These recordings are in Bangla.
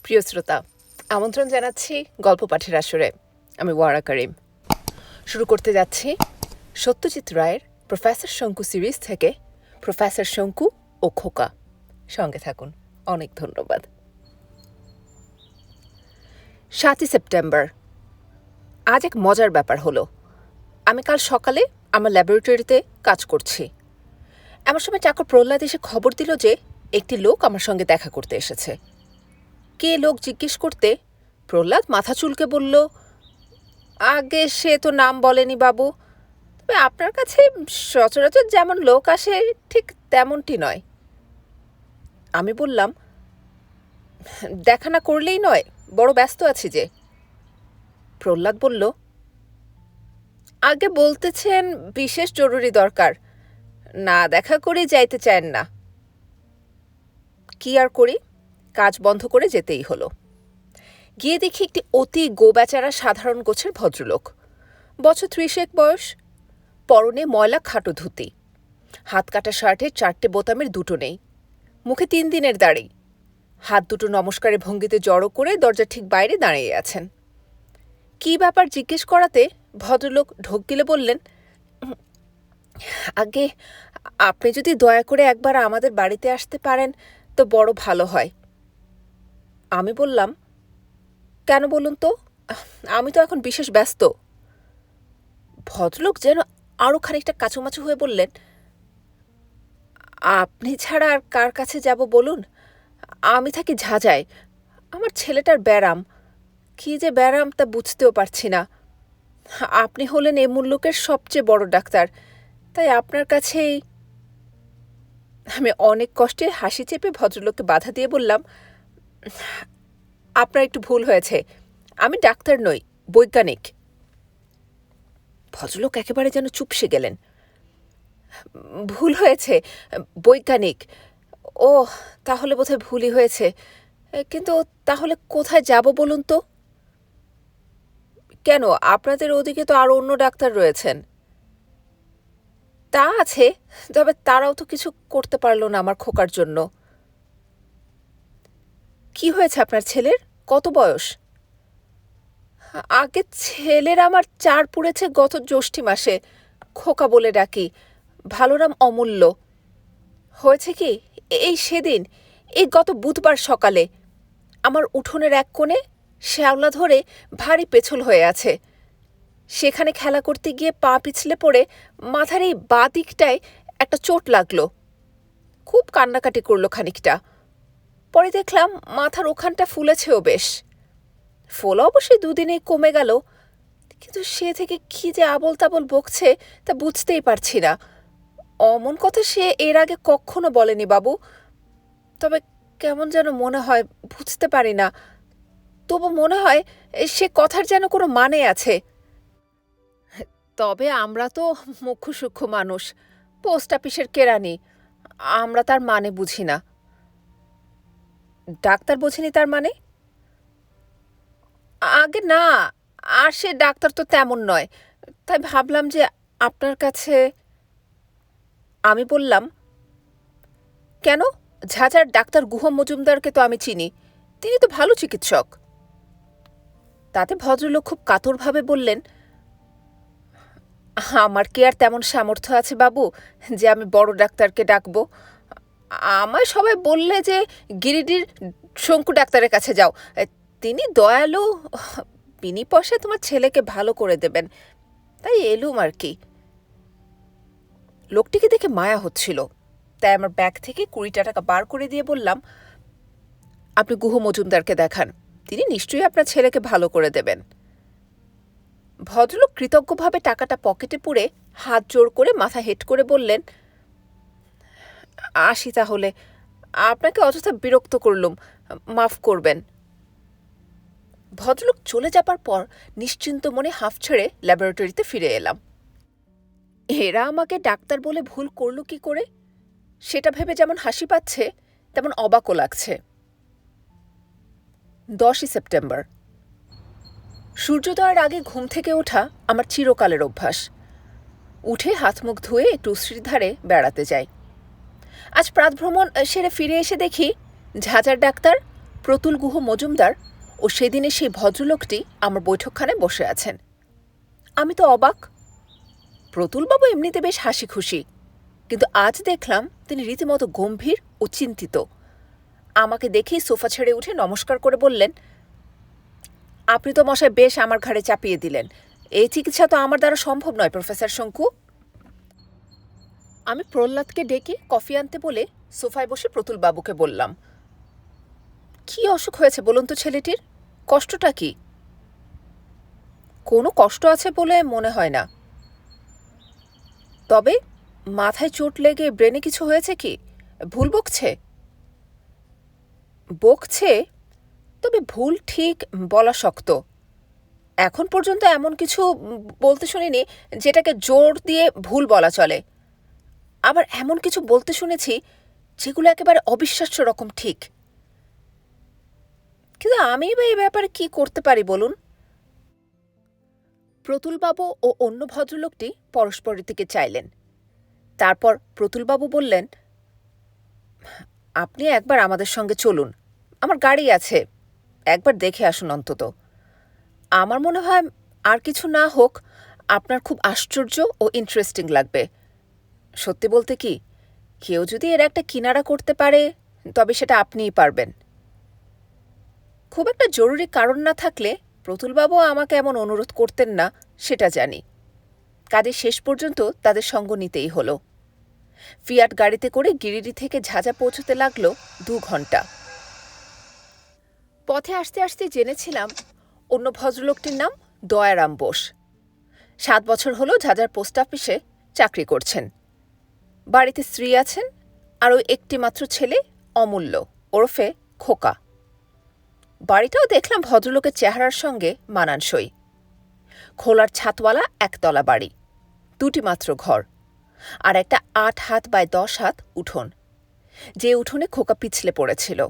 প্রিয় শ্রোতা, আমন্ত্রণ জানাচ্ছি গল্প পাঠের আসরে। আমি ওয়ারা করিম। শুরু করতে যাচ্ছি সত্যজিৎ রায়ের প্রফেসর শঙ্কু সিরিজ থেকে প্রফেসর শঙ্কু ও খোকা। সঙ্গে থাকুন। অনেক ধন্যবাদ। 7 সেপ্টেম্বর। আজ এক মজার ব্যাপার হলো। আমি কাল সকালে আমার ল্যাবরেটরিতে কাজ করছি। এমন সময় চাকর প্রহ্লাদ এসে খবর দিল যে একটি লোক আমার সঙ্গে দেখা করতে এসেছে। কে লোক জিজ্ঞেস করতে প্রহ্লাদ মাথা চুলকে বলল, আগে সে তো নাম বলেনি বাবু, তবে আপনার কাছে সচরাচর যেমন লোক আসে ঠিক তেমনটি নয়। আমি বললাম, দেখা না করলেই নয়, বড় ব্যস্ত আছি যে। প্রহ্লাদ বলল, আগে বলতেছেন বিশেষ জরুরি দরকার, না দেখা করে যাইতে চান না। কি আর করি, কাজ বন্ধ করে যেতেই হলো। গিয়ে দেখি একটি অতি গোবেচারা সাধারণ গোছের ভদ্রলোক, বছর 30 বয়স, পরনে ময়লা খাটো ধুতি, হাত কাটা শার্টের 4টে বোতামের দুটো নেই, মুখে 3 দিনের দাড়ি, হাত দুটো নমস্কারের ভঙ্গিতে জড়ো করে দরজার ঠিক বাইরে দাঁড়িয়ে আছেন। কি ব্যাপার জিজ্ঞেস করাতে ভদ্রলোক ঢোক গিলে বললেন, আগে আপনি যদি দয়া করে একবার আমাদের বাড়িতে আসতে পারেন তো বড় ভালো হয়। আমি বললাম, কেন বলুন তো, আমি তো এখন বিশেষ ব্যস্ত। ভদ্রলোক যেন আরও খানিকটা কাচুমাচু হয়ে বললেন, আপনি ছাড়া আর কার কাছে যাব বলুন, আমি থাকি ঝাঁঝায়, আমার ছেলেটার ব্যারাম, কি যে ব্যারাম তা বুঝতেও পারছি না। আপনি হলেন এ মুল্লুকের সবচেয়ে বড় ডাক্তার, তাই আপনার কাছেই। আমি অনেক কষ্টে হাসি চেপে ভদ্রলোককে বাধা দিয়ে বললাম, আপনার একটু ভুল হয়েছে, আমি ডাক্তার নই, বৈজ্ঞানিক। ভদ্রলোক একেবারে যেন চুপসে গেলেন। ভুল হয়েছে, বৈজ্ঞানিক। ও, তাহলে বোধহয় ভুলই হয়েছে, কিন্তু তাহলে কোথায় যাব বলুন তো? কেন, আপনাদের ওদিকে তো আরও অন্য ডাক্তার রয়েছেন। তা আছে, তবে তারাও তো কিছু করতে পারলো না আমার খোকার জন্য। কি হয়েছে আপনার ছেলের, কত বয়স? আগে ছেলের আমার 4 পুড়েছে গত জ্যৈষ্ঠী মাসে, খোকা বলে ডাকি, ভালো নাম অমূল্য। হয়েছে কি, এই সেদিন, এই গত বুধবার সকালে আমার উঠোনের এক কোণে শ্যাওলা ধরে ভারী পেছল হয়ে আছে, সেখানে খেলা করতে গিয়ে পা পিছলে পড়ে মাথার এই বাঁ দিকটায় একটা চোট লাগলো। খুব কান্নাকাটি করলো খানিকটা। পরে দেখলাম মাথার ওখানটা ফুলেছেও বেশ। ফোলা অবশ্যই 2 দিনেই কমে গেল, কিন্তু সে থেকে কি যে আবল তাবল বকছে তা বুঝতেই পারছি না। অমন কথা সে এর আগে কখনো বলেনি বাবু, তবে কেমন যেন মনে হয়, বুঝতে পারি না, তবু মনে হয় সে কথার যেন কোনো মানে আছে। তবে আমরা তো মুখ্য সূক্ষ্ম মানুষ, পোস্ট অফিসের কেরানি, আমরা তার মানে বুঝি না। ডাক্তার বোঝেনি তার মানে? আগে না, আর সে ডাক্তার তো তেমন নয়, তাই ভাবলাম যে আপনার কাছে। আমি বললাম, কেন, ঝাঁঝার ডাক্তার গুহ মজুমদারকে তো আমি চিনি, তিনি তো ভালো চিকিৎসক। তাতে ভদ্রলোক খুব কাতরভাবে বললেন, আমার কি আর তেমন সামর্থ্য আছে বাবু যে আমি বড় ডাক্তারকে ডাকবো? আমায় সবাই বললে যে গিরিডির শঙ্কু ডাক্তারের কাছে যাও, তিনি দয়ালু, বিনি পয়সায় তোমার ছেলেকে ভালো করে দেবেন, তাই এলুম আর কি। লোকটিকে দেখে মায়া হচ্ছিল, তাই আমার ব্যাগ থেকে 20 টাকা বার করে দিয়ে বললাম, আপনি গুহ মজুমদারকে দেখান, তিনি নিশ্চয়ই আপনার ছেলেকে ভালো করে দেবেন। ভদ্রলোক কৃতজ্ঞভাবে টাকাটা পকেটে পুরে হাত জোড় করে মাথা হেঁট করে বললেন, আসি তাহলে, আপনাকে অযথা বিরক্ত করলুম, মাফ করবেন। ভদ্রলোক চলে যাবার পর নিশ্চিন্ত মনে হাঁফ ছেড়ে ল্যাবরেটরিতে ফিরে এলাম। এরা আমাকে ডাক্তার বলে ভুল করল কি করে, সেটা ভেবে যেমন হাসি পাচ্ছে তেমন অবাকও লাগছে। 10 সেপ্টেম্বর। সূর্যোদয়ের আগে ঘুম থেকে ওঠা আমার চিরকালের অভ্যাস। উঠে হাত মুখ ধুয়ে একটু উশ্রির ধারে বেড়াতে যাই। আজ প্রাতভ্রমণ সেরে ফিরে এসে দেখি ঝাঁঝার ডাক্তার প্রতুল গুহ মজুমদার ও সেদিনের সেই ভদ্রলোকটি আমার বৈঠকখানায় বসে আছেন। আমি তো অবাক। প্রতুলবাবু এমনিতে বেশ হাসি খুশি, কিন্তু আজ দেখলাম তিনি রীতিমতো গম্ভীর ও চিন্তিত। আমাকে দেখেই সোফা ছেড়ে উঠে নমস্কার করে বললেন, আপনি তো মশাই বেশ আমার ঘাড়ে চাপিয়ে দিলেন। এই চিকিৎসা তো আমার দ্বারা সম্ভব নয় প্রফেসর শঙ্কু। আমি প্রহ্লাদকে ডেকে কফি আনতে বলে সোফায় বসে প্রতুলবাবুকে বললাম, কি অসুখ হয়েছে বলুন তো ছেলেটির? কষ্টটা কি? কোনো কষ্ট আছে বলে মনে হয় না। তবে মাথায় চোট লেগে ব্রেনে কিছু হয়েছে কি? ভুল বকছে? বকছে, তবে ভুল ঠিক বলা শক্ত। এখন পর্যন্ত এমন কিছু বলতে শুনিনি যেটাকে জোর দিয়ে ভুল বলা চলে। আবার এমন কিছু বলতে শুনেছি যেগুলো একেবারে অবিশ্বাস্য রকম ঠিক। কিন্তু আমি বা এই ব্যাপারে কি করতে পারি বলুন? প্রতুলবাবু ও অন্য ভদ্রলোকটি পরস্পরের দিকে চাইলেন। তারপর প্রতুলবাবু বললেন, আপনি একবার আমাদের সঙ্গে চলুন, আমার গাড়ি আছে, একবার দেখে আসুন অন্তত। আমার মনে হয় আর কিছু না হোক আপনার খুব আশ্চর্য ও ইন্টারেস্টিং লাগবে। সত্যি বলতে কি, কেউ যদি এর একটা কিনারা করতে পারে তবে সেটা আপনিই পারবেন। খুব একটা জরুরি কারণ না থাকলে প্রতুলবাবু আমাকে এমন অনুরোধ করতেন না, সেটা জানি। কাজে শেষ পর্যন্ত তাদের সঙ্গ নিতেই হলো। ফিয়াট গাড়িতে করে গিরিডি থেকে ঝাঁঝা পৌঁছতে লাগলো 2 ঘন্টা। পথে আসতে আসতে জেনেছিলাম অন্য ভদ্রলোকটির নাম দয়ারাম বোস। 7 বছর হলো ঝাঁঝার পোস্ট অফিসে চাকরি করছেন। বাড়িতে স্ত্রী আছেন আর ওই একটি মাত্র ছেলে অমূল্য ওরফে খোকা। বাড়িটাও দেখলাম ভদ্রলোকের চেহারার সঙ্গে মানানসই। খোলার ছাদওয়ালা একতলা বাড়ি, 2টি মাত্র ঘর, আর একটা 8 হাত বাই 10 হাত উঠোন, যে উঠোনে খোকা পিছলে পড়েছিল।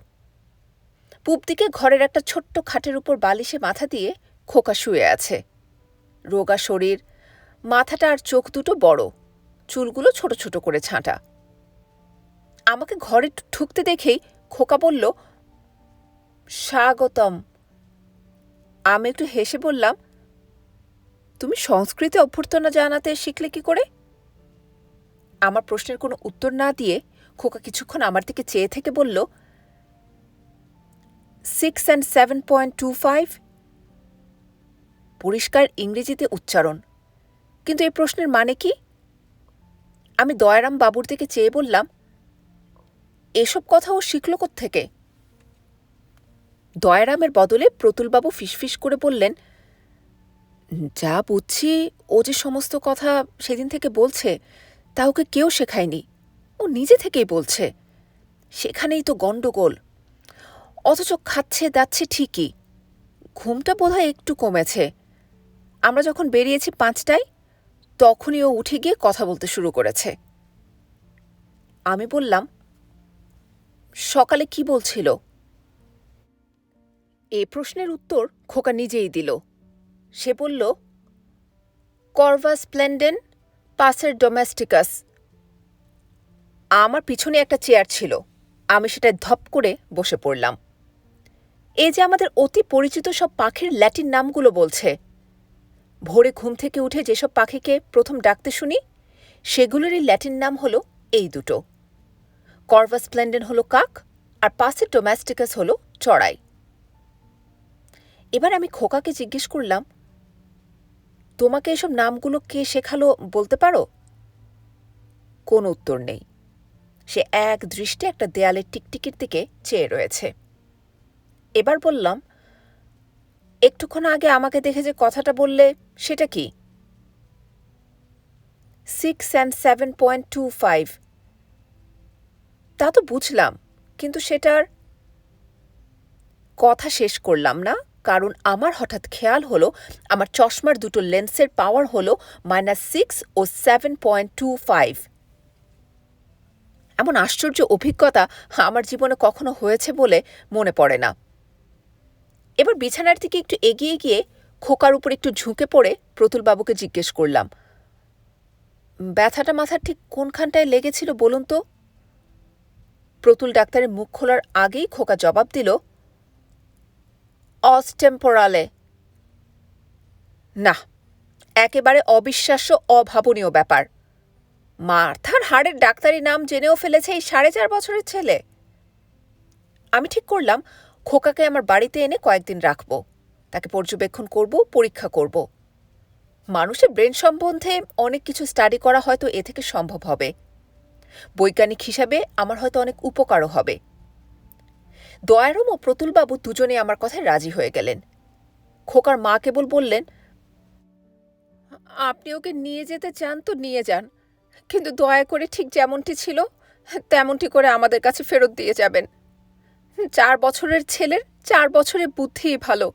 পূব দিকে ঘরের একটা ছোট্ট খাটের উপর বালিশে মাথা দিয়ে খোকা শুয়ে আছে। রোগা শরীর, মাথাটা আর চোখ দুটো বড়, চুলগুলো ছোট ছোট করে ছাঁটা। আমাকে ঘরে ঢুকতে দেখেই খোকা বলল, স্বাগতম। আমি একটু হেসে বললাম, তুমি সংস্কৃতে অভ্যর্থনা জানাতে শিখলে কি করে? আমার প্রশ্নের কোনো উত্তর না দিয়ে খোকা কিছুক্ষণ আমার দিকে চেয়ে থেকে বলল, 6 and 7.25। পরিষ্কার ইংরেজিতে উচ্চারণ, কিন্তু এই প্রশ্নের মানে কি? আমি দয়ারাম বাবুর দিকে চেয়ে বললাম, এসব কথা ও শিখল কোত্থেকে? দয়ারামের বদলে প্রতুলবাবু ফিসফিস করে বললেন, যা বুঝছি ও যে সমস্ত কথা সেদিন থেকে বলছে তা ওকে কেউ শেখায়নি, ও নিজে থেকেই বলছে। সেখানেই তো গণ্ডগোল। অথচ খাচ্ছে দাচ্ছে ঠিকই। ঘুমটা বোধহয় একটু কমেছে। আমরা যখন বেরিয়েছি 5টায়, তখনই ও উঠে গিয়ে কথা বলতে শুরু করেছে। আমি বললাম, সকালে কি বলছিল? এ প্রশ্নের উত্তর খোকা নিজেই দিল। সে বলল, কর্ভাস স্প্লেন্ডেন পাসের ডোমেস্টিকাস। আমার পিছনে একটা চেয়ার ছিল, আমি সেটায় ধপ করে বসে পড়লাম। এই যে আমাদের অতি পরিচিত সব পাখির ল্যাটিন নামগুলো বলছে। ভোরে ঘুম থেকে উঠে যেসব পাখিকে প্রথম ডাকতে শুনি সেগুলোরই ল্যাটিন নাম হলো এই দুটো। কর্ভাস স্প্লেন্ডেন হলো কাক, আর পাসের ডোমেস্টিকাস হলো চড়াই। এবার আমি খোকাকে জিজ্ঞেস করলাম, তোমাকে এসব নামগুলো কে শেখালো বলতে পারো? কোনো উত্তর নেই। সে এক দৃষ্টে একটা দেয়ালের টিকটিকির দিকে চেয়ে রয়েছে। এবার বললাম, একটুক্ষণ আগে আমাকে দেখে যে কথাটা বললে সেটা কি? 6 and 7.25। তা তো বুঝলাম, কিন্তু সেটার কথা শেষ করলাম না, কারণ আমার হঠাৎ খেয়াল হলো আমার চশমার দুটো লেন্সের পাওয়ার হলো -6 ও 7.25। এমন আশ্চর্য অভিজ্ঞতা আমার জীবনে কখনো হয়েছে বলে মনে পড়ে না। এবার বিছানার দিকে একটু এগিয়ে গিয়ে খোকার উপর একটু ঝুঁকে পড়ে প্রতুলবাবুকে জিজ্ঞেস করলাম, ব্যথাটা মাথার ঠিক কোনখানটায় লেগেছিল বলুন তো? প্রতুল ডাক্তারের মুখ খোলার আগেই খোকা জবাব দিল, অস্টেম্পোরালে। না, একেবারে অবিশ্বাস্য, অভাবনীয় ব্যাপার। মার্থার হাড়ের ডাক্তারি নাম জেনেও ফেলেছে এই 4.5 বছরের ছেলে। আমি ঠিক করলাম খোকাকে আমার বাড়িতে এনে কয়েকদিন রাখব, তাকে পর্যবেক্ষণ করব, পরীক্ষা করব। মানুষের ব্রেন সম্বন্ধে অনেক কিছু স্টাডি করা হয়তো এ থেকে সম্ভব হবে। বৈজ্ঞানিক হিসাবে আমার হয়তো অনেক উপকারও হবে। দয়ারম ও প্রতুলবাবু দুজনে আমার কথায় রাজি হয়ে গেলেন। খোকার মা কেবল বললেন, আপনি ওকে নিয়ে যেতে চান তো নিয়ে যান, কিন্তু দয়া করে ঠিক যেমনটি ছিল তেমনটি করে আমাদের কাছে ফেরত দিয়ে যাবেন। 4 বছরের ছেলের 4 বছরের বুদ্ধিই ভালো।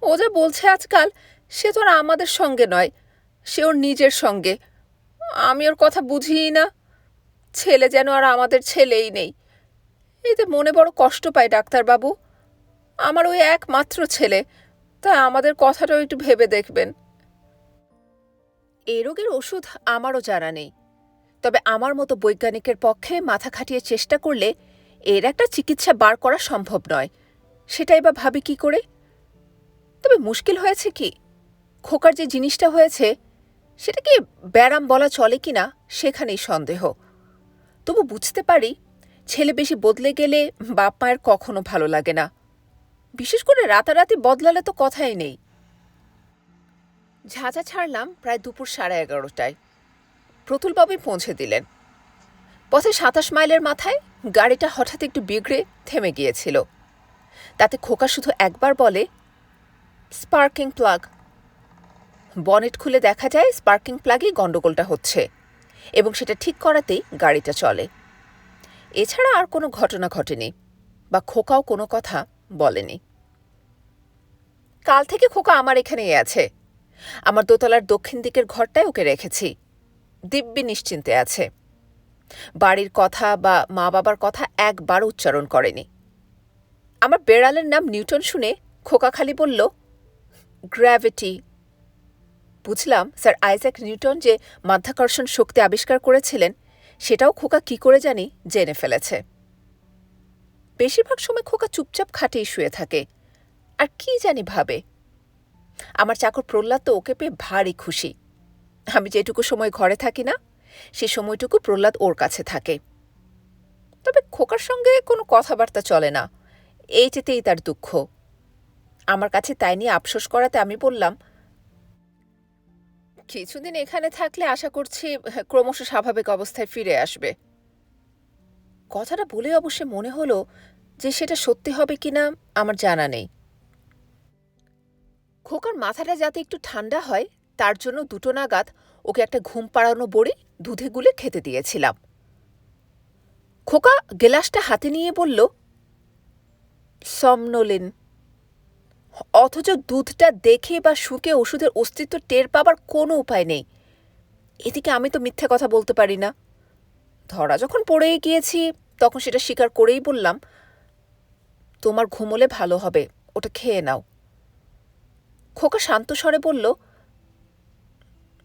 ও যা বলছে আজকাল, সে তো আর আমাদের সঙ্গে নয়, সে ওর নিজের সঙ্গে। আমি ওর কথা বুঝিই না। ছেলে যেন আর আমাদের ছেলেই নেই। এতে মনে বড় কষ্ট পায় ডাক্তারবাবু। আমার ওই একমাত্র ছেলে, তাই আমাদের কথাটাও একটু ভেবে দেখবেন। এই রোগের ওষুধ আমারও জানা নেই, তবে আমার মতো বৈজ্ঞানিকের পক্ষে মাথা খাটিয়ে চেষ্টা করলে এর একটা চিকিৎসা বার করা সম্ভব নয়। সেটাই বা ভাবি কি করে? তবে মুশকিল হয়েছে কি, খোকার যে জিনিসটা হয়েছে সেটা কি ব্যারাম বলা চলে কিনা সেখানেই সন্দেহ। তবু বুঝতে পারি ছেলে বেশি বদলে গেলে বাপ মায়ের কখনো ভালো লাগে না, বিশেষ করে রাতারাতি বদলালে তো কথাই নেই। ঝাঁঝা ছাড়লাম প্রায় দুপুর 11:30টায়। প্রতুলবাবুই পৌঁছে দিলেন। পথে 27 মাইলের মাথায় গাড়িটা হঠাৎ একটু বিগড়ে থেমে গিয়েছিল। তাতে খোকা শুধু একবার বলে, স্পার্কিং প্লাগ। বনেট খুলে দেখা যায় স্পার্কিং প্লাগেই গন্ডগোলটা হচ্ছে, এবং সেটা ঠিক করাতেই গাড়িটা চলে। এছাড়া আর কোনো ঘটনা ঘটেনি, বা খোকাও কোনো কথা বলেনি। কাল থেকে খোকা আমার এখানেই আছে। আমার দোতলার দক্ষিণ দিকের ঘরটায় ওকে রেখেছি। দিব্যি নিশ্চিন্তে আছে। বাড়ির কথা বা মা বাবার কথা একবার উচ্চারণ করেনি। আমার বেড়ালের নাম নিউটন শুনে খোকা খালি বলল, গ্র্যাভিটি। বুঝলাম স্যার আইজ্যাক নিউটন যে মাধ্যাকর্ষণ শক্তি আবিষ্কার করেছিলেন সেটাও খোকা কি করে জানি জেনে ফেলেছে। বেশিরভাগ সময় খোকা চুপচাপ খাটেই শুয়ে থাকে, আর কি জানি ভাবে। আমার চাকর প্রহ্লাদ তো ওকে পেয়ে ভারী খুশি। আমি যেটুকু সময় ঘরে থাকি না, সে সময়টুকু প্রহ্লাদ ওর কাছে থাকে। তবে খোকার সঙ্গে কোনো কথাবার্তা চলে না, এইটাতেই তার দুঃখ। আমার কাছে তাই নিয়ে আফসোস করাতে আমি বললাম, কিছুদিন এখানে থাকলে আশা করছি ক্রমশ স্বাভাবিক অবস্থায় ফিরে আসবে। কথাটা বলে অবশ্য মনে হলো যে সেটা সত্যি হবে কিনা আমার জানা নেই। খোকার মাথাটা যাতে একটু ঠান্ডা হয় তার জন্য 2টো নাগাদ ওকে একটা ঘুম পাড়ানো বড়ি দুধে গুলে খেতে দিয়েছিলাম। খোকা গেলাসটা হাতে নিয়ে বলল, সমনোলিন। অথচ দুধটা দেখে বা শুকে ওষুধের অস্তিত্ব টের পাবার কোনো উপায় নেই। এদিকে আমি তো মিথ্যে কথা বলতে পারি না। ধরা যখন পড়েই গিয়েছি তখন সেটা স্বীকার করেই বললাম, তোমার ঘুমোলে ভালো হবে, ওটা খেয়ে নাও। খোকা শান্ত স্বরে বলল,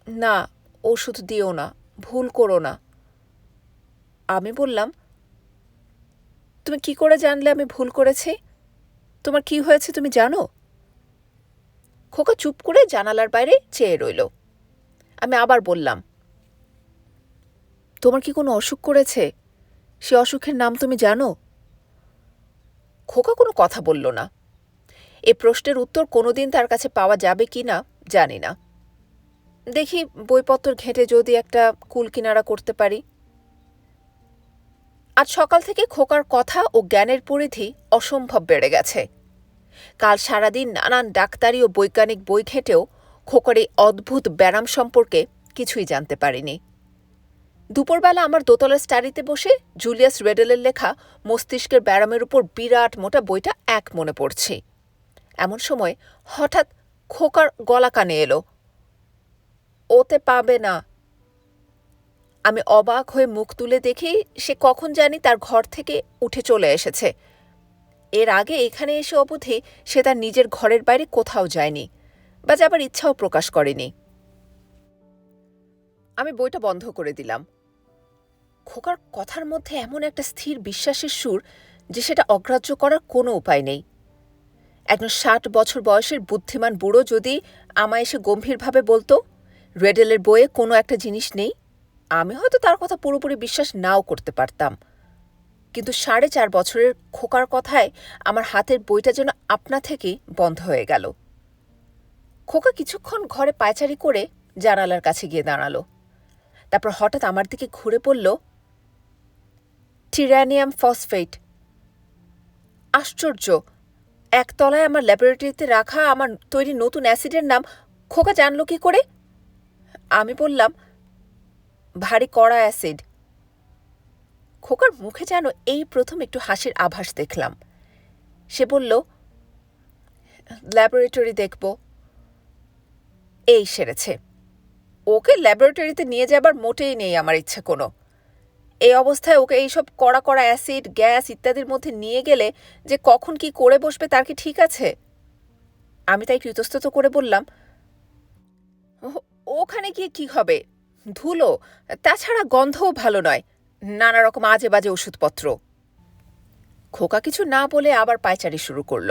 না, ওষুধ দিও না, ভুল করো না। আমি বললাম, তুমি কি করে জানলে আমি ভুল করেছি? তোমার কি হয়েছে তুমি জানো? খোকা চুপ করে জানালার বাইরে চেয়ে রইল। আমি আবার বললাম, তোমার কি কোনো অসুখ করেছে? সে অসুখের নাম তুমি জানো? খোকা কোনো কথা বলল না। এ প্রশ্নের উত্তর কোনোদিন তার কাছে পাওয়া যাবে কি না জানি না। দেখি বইপত্র ঘেঁটে যদি একটা কুল কিনারা করতে পারি। আজ সকাল থেকে খোকার কথা ও জ্ঞানের পরিধি অসম্ভব বেড়ে গেছে। কাল সারাদিন নানান ডাক্তারি ও বৈজ্ঞানিক বই ঘেঁটেও খোকার এই অদ্ভুত ব্যারাম সম্পর্কে কিছুই জানতে পারিনি। দুপুরবেলা আমার দোতলার স্টাডিতে বসে জুলিয়াস রেডেলের লেখা মস্তিষ্কের ব্যারামের উপর বিরাট মোটা বইটা এক মনে পড়ছি। এমন সময় হঠাৎ খোকার গলা কানে এলো, ওতে পাবে না। আমি অবাক হয়ে মুখ তুলে দেখি সে কখন জানি তার ঘর থেকে উঠে চলে এসেছে। এর আগে এখানে এসে অবধি সে তার নিজের ঘরের বাইরে কোথাও যায়নি, বা যাবার ইচ্ছাও প্রকাশ করেনি। আমি বইটা বন্ধ করে দিলাম। খোকার কথার মধ্যে এমন একটা স্থির বিশ্বাসের সুর যে সেটা অগ্রাহ্য করার কোনো উপায় নেই। একজন ৬০ বছর বয়সের বুদ্ধিমান বুড়ো যদি আমায় এসে গম্ভীরভাবে বলতো রেডেলের বইয়ে কোনো একটা জিনিস নেই, আমি হয়তো তার কথা পুরোপুরি বিশ্বাস নাও করতে পারতাম। কিন্তু ৪.৫ বছরের খোকার কথায় আমার হাতের বইটা যেন আপনা থেকেই বন্ধ হয়ে গেল। খোকা কিছুক্ষণ ঘরে পায়চারি করে জানালার কাছে গিয়ে দাঁড়ালো। তারপর হঠাৎ আমার দিকে ঘুরে পড়ল, টিরানিয়াম ফসফেট। আশ্চর্য! একতলায় আমার ল্যাবরেটরিতে রাখা আমার তৈরি নতুন অ্যাসিডের নাম খোকা জানল কি করে? আমি বললাম, ভারী কড়া অ্যাসিড। খোকার মুখে যেন এই প্রথম একটু হাসির আভাস দেখলাম। সে বলল, ল্যাবরেটরি দেখব। এই সেরেছে। ওকে ল্যাবরেটরিতে নিয়ে যাবার মোটেই নেই আমার ইচ্ছে কোনো। এই অবস্থায় ওকে এইসব কড়া কড়া অ্যাসিড, গ্যাস ইত্যাদির মধ্যে নিয়ে গেলে যে কখন কি করে বসবে তার কি ঠিক আছে? আমি তাই কৃতস্তত করে বললাম, ওখানে গিয়ে কি হবে? ধুলো, তাছাড়া গন্ধও ভালো নয়, নানা রকম আজে বাজে ওষুধপত্র। খোকা কিছু না বলে আবার পায়চারি শুরু করল।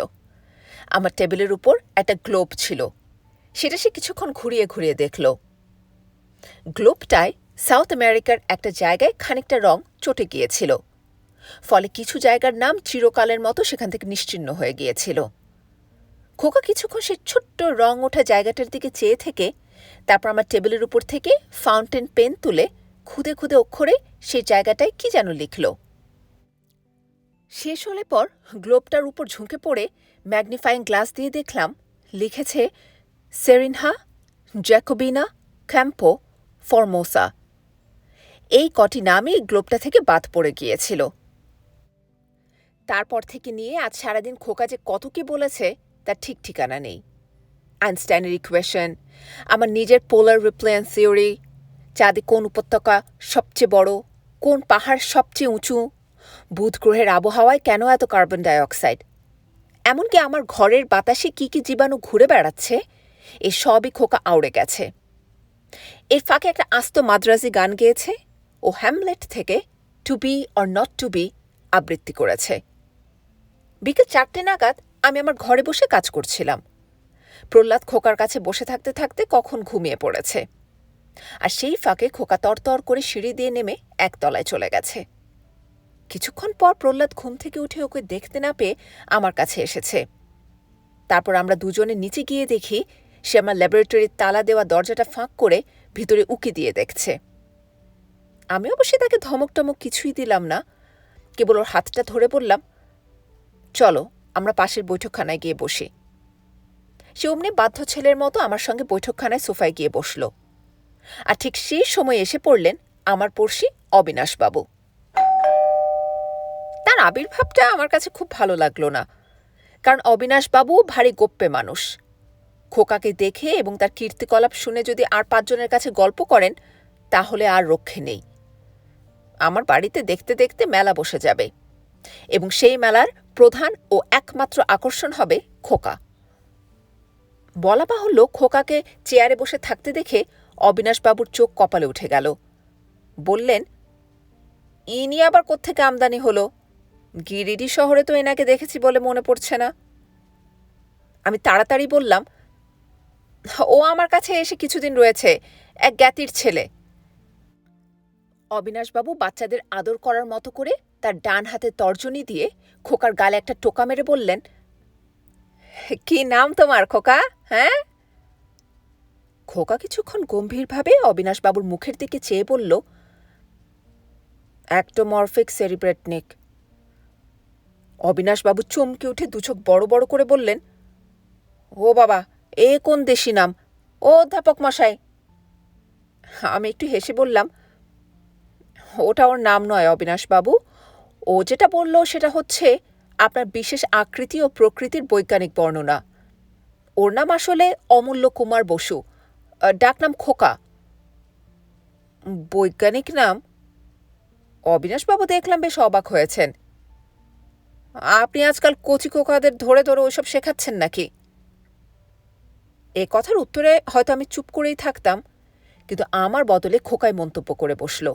আমার টেবিলের উপর একটা গ্লোব ছিল, সেটা সে কিছুক্ষণ ঘুরিয়ে ঘুরিয়ে দেখল। গ্লোবটায় সাউথ আমেরিকার একটা জায়গায় খানিকটা রং চটে গিয়েছিল, ফলে কিছু জায়গার নাম চিরকালের মতো সেখান থেকে নিশ্চিহ্ন হয়ে গিয়েছিল। খোকা কিছুক্ষণ সে ছোট্ট রং ওঠা জায়গাটার দিকে চেয়ে থেকে তারপর আমার টেবিলের উপর থেকে ফাউন্টেন পেন তুলে খুদে খুদে অক্ষরে সেই জায়গাটায় কি যেন লিখল। শেষ হলে পর গ্লোবটার উপর ঝুঁকে পড়ে ম্যাগনিফাইং গ্লাস দিয়ে দেখলাম লিখেছে সেরিনহা, জ্যাকোবিনা, ক্যাম্পো, ফরমোসা। এই কটি নামই গ্লোবটা থেকে বাদ পড়ে গিয়েছিল। তারপর থেকে নিয়ে আজ সারাদিন খোকা যে কত কি বলেছে তার ঠিক ঠিকানা নেই। আইনস্টাইনের ইকুয়েশন, আমার নিজের পোলার রিপ্লেন্স থিওরি, চাঁদে কোন উপত্যকা সবচেয়ে বড়, কোন পাহাড় সবচেয়ে উঁচু, বুধ গ্রহের আবহাওয়ায় কেন এত কার্বন ডাইঅক্সাইড, এমনকি আমার ঘরের বাতাসে কি কি জীবাণু ঘুরে বেড়াচ্ছে, এ সবই খোকা আউড়ে গেছে। এর ফাঁকে একটা আস্ত মাদ্রাজি গান গেয়েছে ও হ্যামলেট থেকে to be or not to be আবৃত্তি করেছে। বিকেল ৪টে নাগাদ আমি আমার ঘরে বসে কাজ করছিলাম। প্রহ্লাদ খোকার কাছে বসে থাকতে থাকতে কখন ঘুমিয়ে পড়েছে, আর সেই ফাঁকে খোকা তরতর করে সিঁড়ি দিয়ে নেমে একতলায় চলে গেছে। কিছুক্ষণ পর প্রহ্লাদ ঘুম থেকে উঠে ওকে দেখতে না পেয়ে আমার কাছে এসেছে। তারপর আমরা দুজনে নিচে গিয়ে দেখি সে আমার ল্যাবরেটরির তালা দেওয়া দরজাটা ফাঁক করে ভিতরে উকি দিয়ে দেখছে। আমি অবশ্যই তাকে ধমক টমক কিছুই দিলাম না, কেবল ওর হাতটা ধরে বললাম, চলো আমরা পাশের বৈঠকখানায় গিয়ে বসি। সে অমনি বাধ্য ছেলের মতো আমার সঙ্গে বৈঠকখানায় সোফায় গিয়ে বসল। আর ঠিক সেই সময় এসে পড়লেন আমার পড়শি অবিনাশবাবু। তার আবির্ভাবটা আমার কাছে খুব ভালো লাগলো না, কারণ অবিনাশবাবু ভারী গোপ্পে মানুষ। খোকাকে দেখে এবং তার কীর্তিকলাপ শুনে যদি আর ৫ জনের কাছে গল্প করেন তাহলে আর রক্ষে নেই। আমার বাড়িতে দেখতে দেখতে মেলা বসে যাবে এবং সেই মেলার প্রধান ও একমাত্র আকর্ষণ হবে খোকা। বলা বাহুল্য, খোকাকে চেয়ারে বসে থাকতে দেখে অবিনাশবাবুর চোখ কপালে উঠে গেল। বললেন, ইনি আবার কোত্থেকে আমদানি হলো? গিরিডি শহরে তো এনাকে দেখেছি বলে মনে পড়ছে না। আমি তাড়াতাড়ি বললাম, ও আমার কাছে এসে কিছুদিন রয়েছে, এক জ্ঞাতির ছেলে। অবিনাশবাবু বাচ্চাদের আদর করার মতো করে তার ডান হাতে তর্জনী দিয়ে খোকার গালে একটা টোকা মেরে বললেন, কি নাম তোমার খোকা? হ্যাঁ? খোকা কিছুক্ষণ গম্ভীরভাবে অবিনাশবাবুর মুখের দিকে চেয়ে বলল, অ্যাক্টোমরফিক সেরিব্রেটনিক। অবিনাশবাবু চমকে উঠে দুচোখ বড় বড় করে বললেন, ও বাবা, এ কোন দেশি নাম? ও অধ্যাপক মশাই। আমি একটু হেসে বললাম, ওটা ওর নাম নয় অবিনাশবাবু, ও যেটা বলল সেটা হচ্ছে আপনার বিশেষ আকৃতি ও প্রকৃতির বৈজ্ঞানিক বর্ণনা। ওর নাম আসলে অমূল্য কুমার বসু, ডাকনাম খোকা। বৈজ্ঞানিক নাম? অবিনাশবাবু দেখলাম বেশ অবাক হয়েছেন। আপনি আজকাল কচি খোকাদের ধরে ধরে ওইসব শেখাচ্ছেন নাকি? এ কথার উত্তরে হয়তো আমি চুপ করেই থাকতাম, কিন্তু আমার বদলে খোকাই মন্তব্য করে বসল,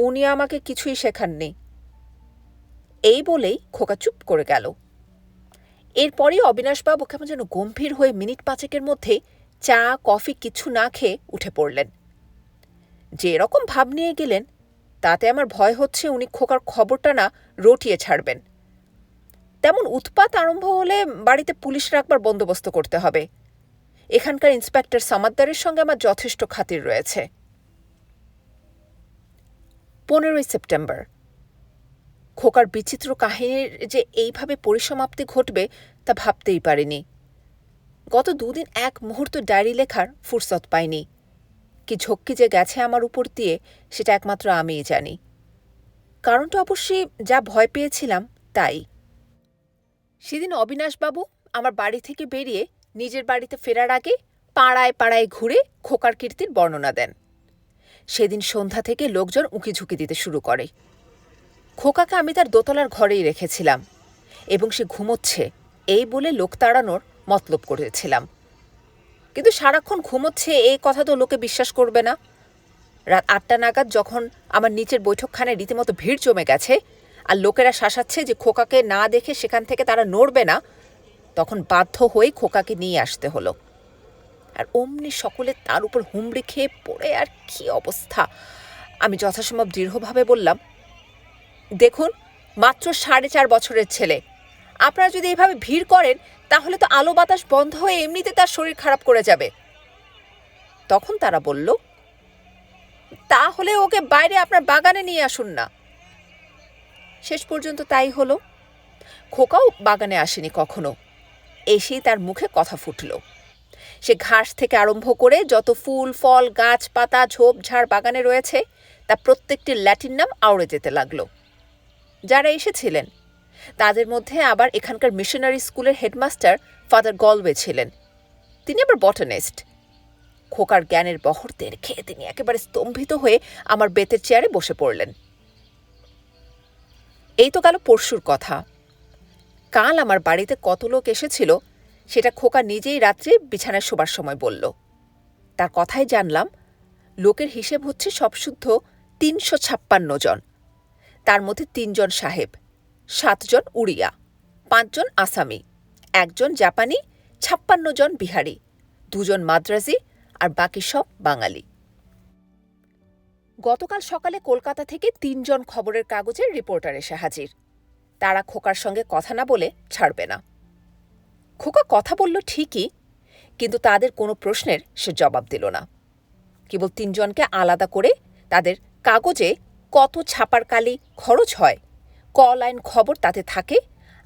উনি আমাকে কিছুই শেখাননি। এই বলেই খোকা চুপ করে গেল। এরপরই অবিনাশবাবু কেমন যেন গম্ভীর হয়ে মিনিট পাঁচেকের মধ্যেই চা কফি কিছু না খেয়ে উঠে পড়লেন। যে এরকম ভাব নিয়ে গেলেন তাতে আমার ভয় হচ্ছে উনি খোকার খবরটা না রটিয়ে ছাড়বেন। তেমন উৎপাত আরম্ভ হলে বাড়িতে পুলিশ রাখবার বন্দোবস্ত করতে হবে। এখানকার ইন্সপেক্টর সামাদ্দারের সঙ্গে আমার যথেষ্ট খাতির রয়েছে। 15 সেপ্টেম্বর। খোকার বিচিত্র কাহিনীর যে এইভাবে পরিসমাপ্তি ঘটবে তা ভাবতেই পারিনি। গত দুদিন এক মুহূর্ত ডায়েরি লেখার ফুরসত পাইনি। কি ঝক্কি যে গেছে আমার উপর দিয়ে সেটা একমাত্র আমিই জানি। কারণটা অবশ্যই যা ভয় পেয়েছিলাম তাই। সেদিন অবিনাশবাবু আমার বাড়ি থেকে বেরিয়ে নিজের বাড়িতে ফেরার আগে পাড়ায় পাড়ায় ঘুরে খোকার কীর্তির বর্ণনা দেন। সেদিন সন্ধ্যা থেকে লোকজন উঁকিঝুঁকি দিতে শুরু করে। খোকাকে আমি তার দোতলার ঘরেই রেখেছিলাম এবং সে ঘুমোচ্ছে এই বলে লোক তাড়ানোর মতলব করেছিলাম। কিন্তু সারাক্ষণ ঘুমোচ্ছে এই কথা তো লোকে বিশ্বাস করবে না। রাত 8টা নাগাদ যখন আমার নিচের বৈঠকখানায় রীতিমতো ভিড় জমে গেছে আর লোকেরা শাসাচ্ছে যে খোকাকে না দেখে সেখান থেকে তারা নড়বে না, তখন বাধ্য হয়ে খোকাকে নিয়ে আসতে হলো। আর অমনি সকলে তার উপর হুমড়ি খেয়ে পড়ে আর কি অবস্থা। আমি যথাসম্ভব দৃঢ়ভাবে বললাম, দেখুন, মাত্র 4.5 বছরের ছেলে। আপনারা যদি এইভাবে ভিড় করেন তাহলে তো আলো বাতাস বন্ধ হয়ে এমনিতে তার শরীর খারাপ করে যাবে। তখন তারা বলল, তাহলে ওকে বাইরে আপনার বাগানে নিয়ে আসুন না। শেষ পর্যন্ত তাই হলো। খোকাও বাগানে আসেনি কখনো। এসেই তার মুখে কথা ফুটল। সে ঘাস থেকে আরম্ভ করে যত ফুল ফল গাছপাতা ঝোপঝাড় বাগানে রয়েছে তা প্রত্যেকটির ল্যাটিন নাম আওড়ে যেতে লাগলো। যারা এসেছিলেন তাদের মধ্যে আবার এখানকার মিশনারি স্কুলের হেডমাস্টার ফাদার গলওয়ে ছিলেন। তিনি আবার বটানিস্ট। খোকার জ্ঞানের বহর দেখে তিনি একেবারে স্তম্ভিত হয়ে আমার বেতের চেয়ারে বসে পড়লেন। এই তো গেল পরশুর কথা। কাল আমার বাড়িতে কত লোক এসেছিল সেটা খোকা নিজেই রাত্রে বিছানায় শোবার সময় বলল। তার কথাই জানলাম লোকের হিসেব হচ্ছে সবশুদ্ধ 356 জন। তার মধ্যে 3 জন সাহেব, 7 জন উড়িয়া, 5 জন আসামি, 1 জন জাপানি, 56 জন বিহারি, 2 জন মাদ্রাজি আর বাকি সব বাঙালি। গতকাল সকালে কলকাতা থেকে 3 জন খবরের কাগজের রিপোর্টার এসে হাজির। তারা খোকার সঙ্গে কথা না বলে ছাড়বে না। খোকা কথা বলল ঠিকই, কিন্তু তাদের কোনো প্রশ্নের সে জবাব দিল না। কেবল 3 জনকে আলাদা করে তাদের কাগজে কত ছাপার কালি খরচ হয়, ক লাইন খবর তাতে থাকে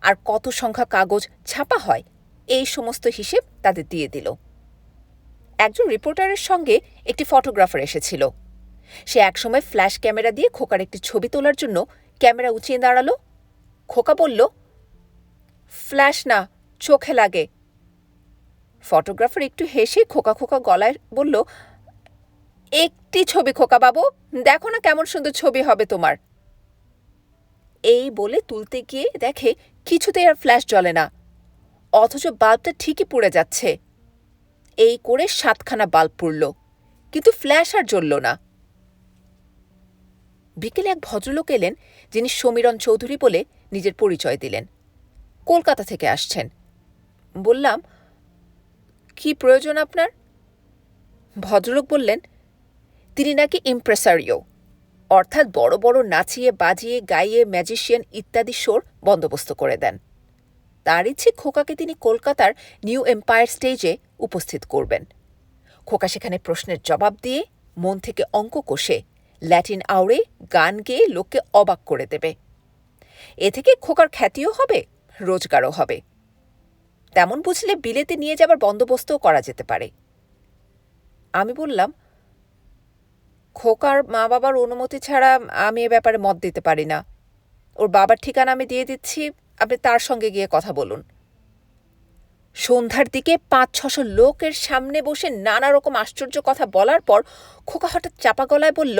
আর কত সংখ্যা কাগজ ছাপা হয় এই সমস্ত হিসেব তাদের দিয়ে দিল। একজন রিপোর্টারের সঙ্গে একটি ফটোগ্রাফার এসেছিল। সে একসময় ফ্ল্যাশ ক্যামেরা দিয়ে খোকার একটি ছবি তোলার জন্য ক্যামেরা উঁচিয়ে দাঁড়ালো। খোকা বলল, ফ্ল্যাশ না, চোখে লাগে। ফটোগ্রাফার একটু হেসে খোকা খোকা গলায় বলল, একটি ছবি খোকা বাবু, দেখো না কেমন সুন্দর ছবি হবে তোমার। এই বলে তুলতে গিয়ে দেখে কিছুতেই আর ফ্ল্যাশ জ্বলে না, অথচ বাল্বটা ঠিকই পুড়ে যাচ্ছে। এই করে 7খানা বাল্ব পুড়ল, কিন্তু ফ্ল্যাশ আর জ্বলল না। বিকেলে এক ভদ্রলোক এলেন, যিনি সমীরণ চৌধুরী বলে নিজের পরিচয় দিলেন। কলকাতা থেকে আসছেন। বললাম, কি প্রয়োজন আপনার? ভদ্রলোক বললেন, তিনি নাকি ইমপ্রেসারিও, অর্থাৎ বড় বড় নাচিয়ে বাজিয়ে গাইয়ে ম্যাজিশিয়ান ইত্যাদি শোর বন্দোবস্ত করে দেন। তার ইচ্ছে খোকাকে তিনি কলকাতার নিউ এম্পায়ার স্টেজে উপস্থিত করবেন। খোকা সেখানে প্রশ্নের জবাব দিয়ে মন থেকে অঙ্ক কষে ল্যাটিন আওড়ে গান গেয়ে লোককে অবাক করে দেবে। এ থেকে খোকার খ্যাতিও হবে, রোজগারও হবে। তেমন বুঝলে বিলেতে নিয়ে যাবার বন্দোবস্তও করা যেতে পারে। আমি বললাম, খোকার মা বাবার অনুমতি ছাড়া আমি এ ব্যাপারে মত দিতে পারি না। ওর বাবার ঠিকানা আমি দিয়ে দিচ্ছি, আপনি তার সঙ্গে গিয়ে কথা বলুন। সন্ধ্যার দিকে 500-600 লোকের সামনে বসে নানা রকম আশ্চর্য কথা বলার পর খোকা হঠাৎ চাপা গলায় বলল,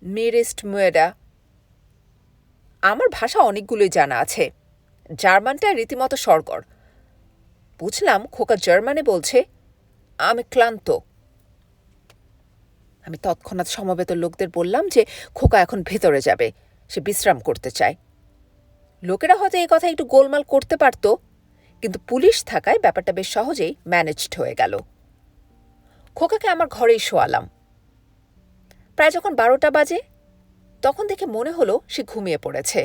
মেরেস্ট মুয়েডা। আমার ভাষা অনেকগুলোই জানা আছে, জার্মানটা রীতিমতো সরগড়। বুঝলাম খোকা জার্মানে বলছে, আমি ক্লান্ত। আমি তৎক্ষণাৎ সমবেত লোকদের বললাম যে খোকা এখন ভেতরে যাবে, সে বিশ্রাম করতে চায়। লোকেরা হয়তো এই কথা একটু গোলমাল করতে পারত, কিন্তু পুলিশ থাকায় ব্যাপারটা বেশ সহজেই ম্যানেজড হয়ে গেল। খোকাকে আমার ঘরেই শোয়ালাম। প্রায় যখন 12টা বাজে তখন দেখে মনে হলো সে ঘুমিয়ে পড়েছে।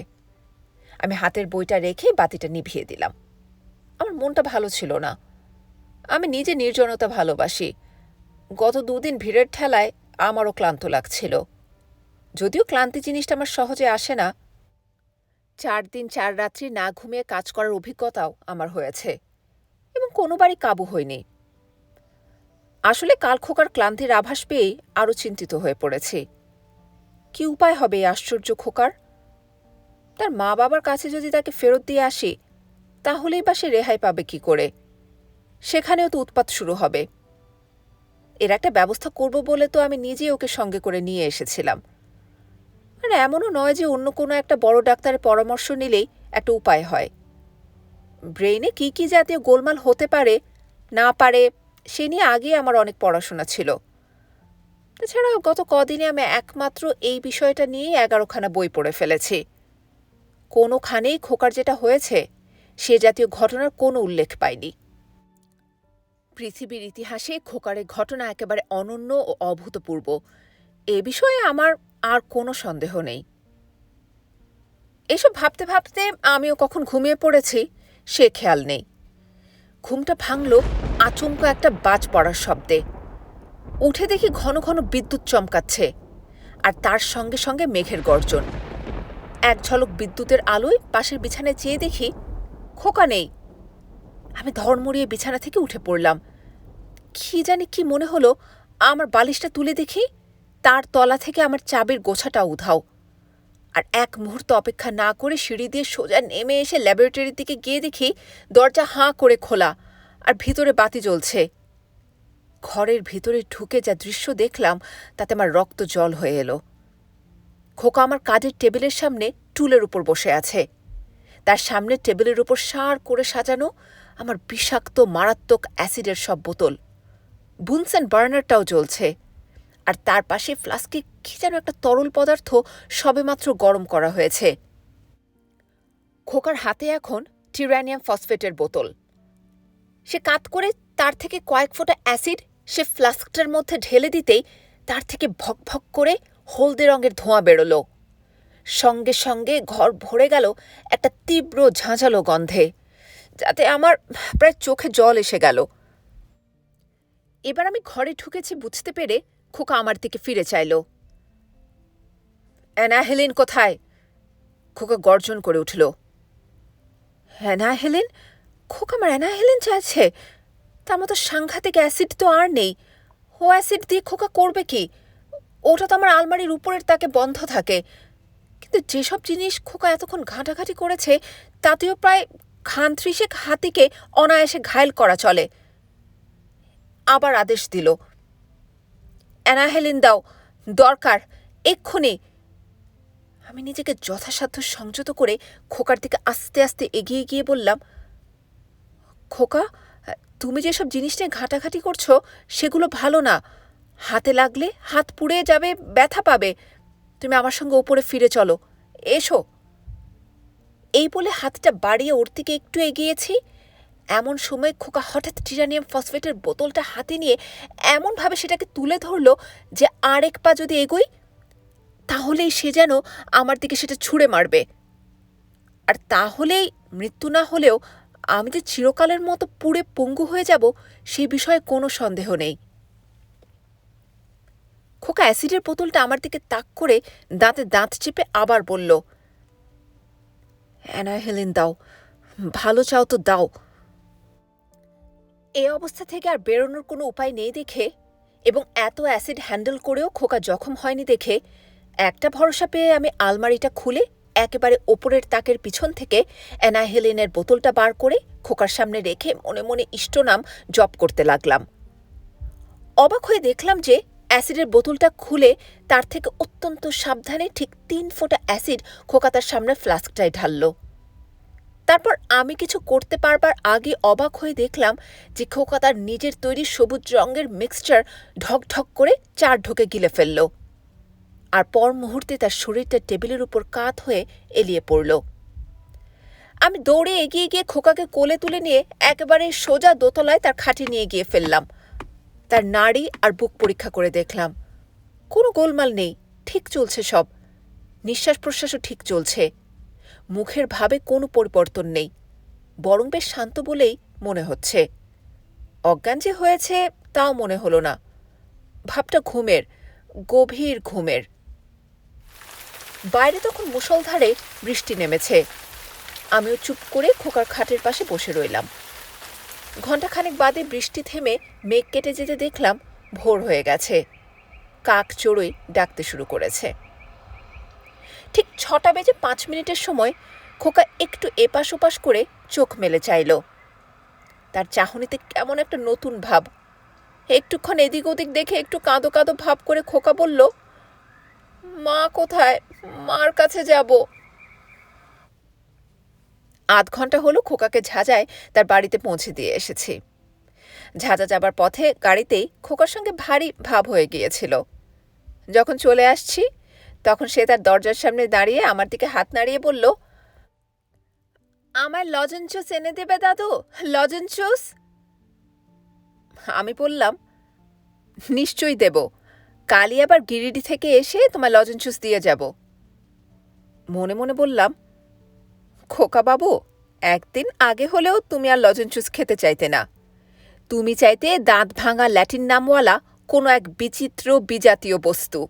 আমি হাতের বইটা রেখে বাতিটা নিভিয়ে দিলাম। আমার মনটা ভালো ছিল না। আমি নিজে নির্জনতা ভালোবাসি। গত 2 দিন ভিড়ের ঠেলায় আমারও ক্লান্ত লাগছিল। যদিও ক্লান্তি জিনিসটা আমার সহজে আসে না। 4 দিন 4 রাত্রি না ঘুমিয়ে কাজ করার অভিজ্ঞতাও আমার হয়েছে এবং কোনোবারই কাবু হয়নি। আসলে কাল খোকার ক্লান্তির আভাস পেয়েই আরও চিন্তিত হয়ে পড়েছি। কি উপায় হবে এই আশ্চর্য খোকার? তার মা বাবার কাছে যদি তাকে ফেরত দিয়ে আসি, তাহলেই বা সে রেহাই পাবে কি করে? সেখানেও তো উৎপাত শুরু হবে। এর একটা ব্যবস্থা করব বলে তো আমি নিজেই ওকে সঙ্গে করে নিয়ে এসেছিলাম। আর এমনও নয় যে অন্য কোনো একটা বড় ডাক্তারের পরামর্শ নিলেই একটা উপায় হয়। ব্রেইনে কি কি জাতীয় গোলমাল হতে পারে না পারে সে নিয়ে আগেই আমার অনেক পড়াশোনা ছিল। তাছাড়া গত কদিনে আমি একমাত্র এই বিষয়টা নিয়েই 11খানা বই পড়ে ফেলেছি। কোনোখানেই খোকার যেটা হয়েছে সে জাতীয় ঘটনার কোনো উল্লেখ পাইনি। পৃথিবীর ইতিহাসে খোকারের ঘটনা একেবারে অনন্য ও অভূতপূর্ব, এ বিষয়ে আমার আর কোনো সন্দেহ নেই। এসব ভাবতে ভাবতে আমিও কখন ঘুমিয়ে পড়েছি সে খেয়াল নেই। ঘুমটা ভাঙল আচমকা একটা বাজ পড়ার শব্দে। উঠে দেখি ঘন ঘন বিদ্যুৎ চমকাচ্ছে, আর তার সঙ্গে সঙ্গে মেঘের গর্জন। এক ঝলক বিদ্যুতের আলোয় পাশের বিছানায় চেয়ে দেখি খোকা নেই। আমি ধড়মড়িয়ে বিছানা থেকে উঠে পড়লাম। কি জানি কি মনে হলো, আমার বালিশটা তুলে দেখি তার তলা থেকে আমার চাবির গোছাটা উধাও। আর এক মুহূর্ত অপেক্ষা না করে সিঁড়ি দিয়ে সোজা নেমে এসে ল্যাবরেটরির দিকে গিয়ে দেখি দরজা হাঁ করে খোলা আর ভিতরে বাতি জ্বলছে। ঘরের ভিতরে ঢুকে যা দৃশ্য দেখলাম তাতে আমার রক্ত জল হয়ে এলো। খোকা আমার কাজের টেবিলের সামনে টুলের উপর বসে আছে। তার সামনে টেবিলের উপর সার করে সাজানো আমার বিষাক্ত মারাত্মক অ্যাসিডের সব বোতল। বুনসেন বার্নারটাও জ্বলছে, আর তার পাশে ফ্লাস্কে কি যেন একটা তরল পদার্থ সবেমাত্র গরম করা হয়েছে। খোকার হাতে এখন টিরানিয়াম ফসফেটের বোতল। সে কাত করে তার থেকে কয়েক ফোঁটা অ্যাসিড সে ফ্লাস্কটার মধ্যে ঢেলে দিতেই তার থেকে ভকভক করে হলদে রঙের ধোঁয়া বেরোলো। সঙ্গে সঙ্গে ঘর ভরে গেল একটা তীব্র ঝাঁঝালো গন্ধে, যাতে আমার প্রায় চোখে জল এসে গেল। এবার আমি ঘরে ঢুকেছি বুঝতে পেরে খোকা আমার দিকে ফিরে চাইল। অ্যানা হেলেন কোথায়? খোকা গর্জন করে উঠল। Anna Helen? খোকা আমার অ্যানা হেলেন চাইছে? তার মতো সাংঘাতিক অ্যাসিড তো আর নেই। ও অ্যাসিড দিয়ে খোকা করবে কি? ওটা তো আমার আলমারির উপরের তাকে বন্ধ থাকে। কিন্তু যেসব জিনিস খোকা এতক্ষণ ঘাঁটাঘাঁটি করেছে তাতেও প্রায় খান-3 হাতিকে অনায়াসে ঘায়েল করা চলে। আবার আদেশ দিল, অ্যানা হেলেন দাও, দরকার, এক্ষুনি। আমি নিজেকে যথাসাধ্য সংযত করে খোকার দিকে আস্তে আস্তে এগিয়ে গিয়ে বললাম, খোকা, তুমি যেসব জিনিস নিয়ে ঘাঁটাঘাঁটি করছো সেগুলো ভালো না। হাতে লাগলে হাত পুড়ে যাবে, ব্যথা পাবে। তুমি আমার সঙ্গে ওপরে ফিরে চলো, এসো। এই বলে হাতটা বাড়িয়ে ওর দিকে একটু এগিয়েছি। এমন সময় খোকা হঠাৎ টিরানিয়াম ফসফেটের বোতলটা হাতে নিয়ে এমনভাবে সেটাকে তুলে ধরল যে আরেক পা যদি এগোই তাহলেই সে যেন আমার দিকে সেটা ছুঁড়ে মারবে। আর তাহলেই মৃত্যু না হলেও আমি যে চিরকালের মতো পুড়ে পঙ্গু হয়ে যাব সে বিষয়ে কোনো সন্দেহ নেই। খোকা অ্যাসিডের বোতলটা আমার দিকে তাক করে দাঁতে দাঁত চেপে আবার বলল, অ্যানা হেলেন দাও, ভালো চাও তো দাও। এ অবস্থা থেকে আর বেরোনোর কোনো উপায় নেই দেখে এবং এত অ্যাসিড হ্যান্ডেল করেও খোকা জখম হয়নি দেখে একটা ভরসা পেয়ে আমি আলমারিটা খুলে একেবারে ওপরের তাকের পিছন থেকে অ্যানা হেলেনের বোতলটা বার করে খোকার সামনে রেখে মনে মনে ইষ্টনাম জপ করতে লাগলাম। অবাক হয়ে দেখলাম যে অ্যাসিডের বোতলটা খুলে তার থেকে অত্যন্ত সাবধানে ঠিক 3 ফোঁটা অ্যাসিড খোকা তার সামনে ফ্লাস্কটায় ঢালল। তারপর আমি কিছু করতে পারবার আগে অবাক হয়ে দেখলাম যে খোকা তার নিজের তৈরি সবুজ রঙের মিক্সচার ঢকঢক করে 4 ঢোকে গিলে ফেলল, আর পর মুহূর্তে তার শরীরটা টেবিলের উপর কাত হয়ে এলিয়ে পড়ল। আমি দৌড়ে এগিয়ে গিয়ে খোকাকে কোলে তুলে নিয়ে একেবারে সোজা দোতলায় তার খাটে নিয়ে গিয়ে ফেললাম। তার নাড়ি আর বুক পরীক্ষা করে দেখলাম, কোনো গোলমাল নেই, ঠিক চলছে সব। নিঃশ্বাস প্রশ্বাসও ঠিক চলছে। মুখের ভাবে কোনো পরিবর্তন নেই, বরং বেশ শান্ত বলেই মনে হচ্ছে। অজ্ঞান যে হয়েছে তাও মনে হলো না। ভাবটা ঘুমের, গভীর ঘুমের। বাইরে তখন মুষলধারে বৃষ্টি নেমেছে। আমিও চুপ করে খোকার খাটের পাশে বসে রইলাম। ঘণ্টাখানেক বাদে বৃষ্টি থেমে মেঘ কেটে যেতে দেখলাম ভোর হয়ে গেছে। কাক চড়ুই ডাকতে শুরু করেছে। ঠিক 6:05 সময় খোকা একটু এপাশ ওপাশ করে চোখ মেলে চাইল। তার চাহনিতে কেমন একটা নতুন ভাব। একটুক্ষণ এদিক ওদিক দেখে একটু কাঁদো কাঁদো ভাব করে খোকা বলল, মা কোথায়, মার কাছে যাব। আধ ঘন্টা হলো খোকাকে ঝাঁঝায় তার বাড়িতে পৌঁছে দিয়ে এসেছি। ঝাঁঝা যাবার পথে গাড়িতেই খোকার সঙ্গে ভারী ভাব হয়ে গিয়েছিল। যখন চলে আসছি তখন সে তার দরজার সামনে দাঁড়িয়ে আমার দিকে হাত নাড়িয়ে বলল, আমায় লজেন্স জুস এনে দেবে দাদু, লজেন্স জুস। আমি বললাম, নিশ্চয়ই দেব, কালই আবার গিরিডি থেকে এসে তোমায় লজেন্স জুস দিয়ে যাব। মনে মনে বললাম, খোকা বাবু, একদিন আগে হলেও তুমি আর লজেন্স জুস খেতে চাইতে না। তুমি চাইতে দাঁত ভাঙা ল্যাটিন নামওয়ালা কোনো এক বিচিত্র বিজাতীয় বস্তু।